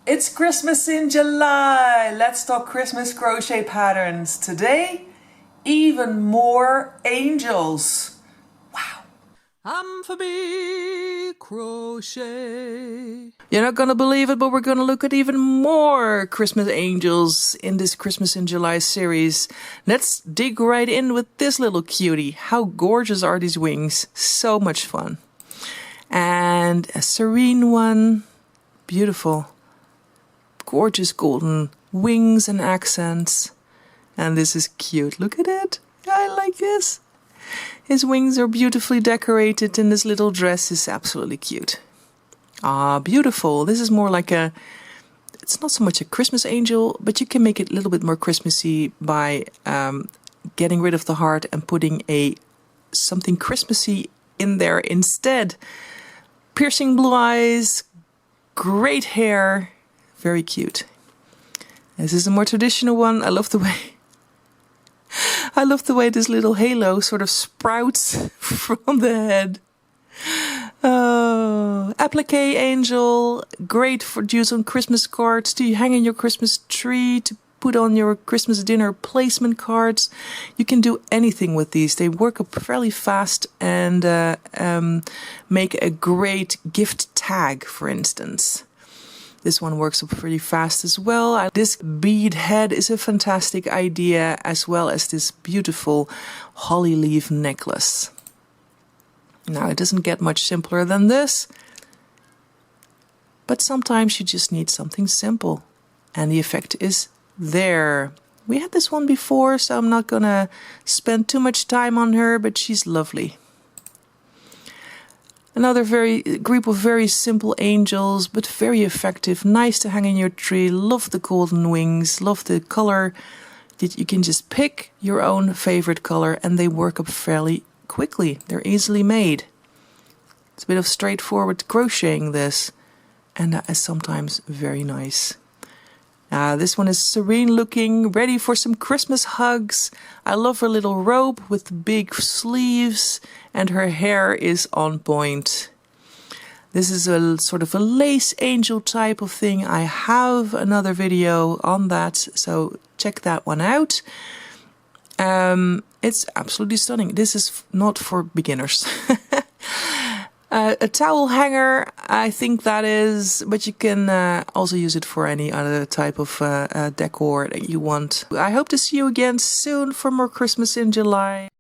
It's Christmas in July. Let's talk Christmas crochet patterns. Today, even more angels. Wow. I'm for big crochet. You're not gonna believe it, but we're gonna look at even more Christmas angels in this Christmas in July series. Let's dig right in with this little cutie. How gorgeous are these wings? So much fun. And a serene one. Beautiful. Gorgeous golden wings and accents. And this is cute. Look at it. I like this. His wings are beautifully decorated and this little dress is absolutely cute. Ah, beautiful. This is more like it's not so much a Christmas angel, but you can make it a little bit more Christmassy by getting rid of the heart and putting something Christmassy in there instead. Piercing blue eyes, great hair. Very cute. This is a more traditional one. I love the way this little halo sort of sprouts from the head. Oh, applique angel, great for use on Christmas cards, to hang in your Christmas tree, to put on your Christmas dinner placement cards. You can do anything with these. They work up fairly fast and make a great gift tag, for instance. This one works up pretty fast as well. This bead head is a fantastic idea, as well as this beautiful holly leaf necklace. Now, it doesn't get much simpler than this, but sometimes you just need something simple, and the effect is there. We had this one before, so I'm not gonna spend too much time on her, but she's lovely. Another group of very simple angels, but very effective. Nice to hang in your tree. Love the golden wings. Love the color. You can just pick your own favorite color and they work up fairly quickly. They're easily made. It's a bit of straightforward crocheting this. And that is sometimes very nice. This one is serene looking, ready for some Christmas hugs. I love her little robe with big sleeves and her hair is on point. This is a sort of a lace angel type of thing. I have another video on that, so check that one out. It's absolutely stunning. This is not for beginners. A towel hanger, I think that is, but you can also use it for any other type of decor that you want. I hope to see you again soon for more Christmas in July.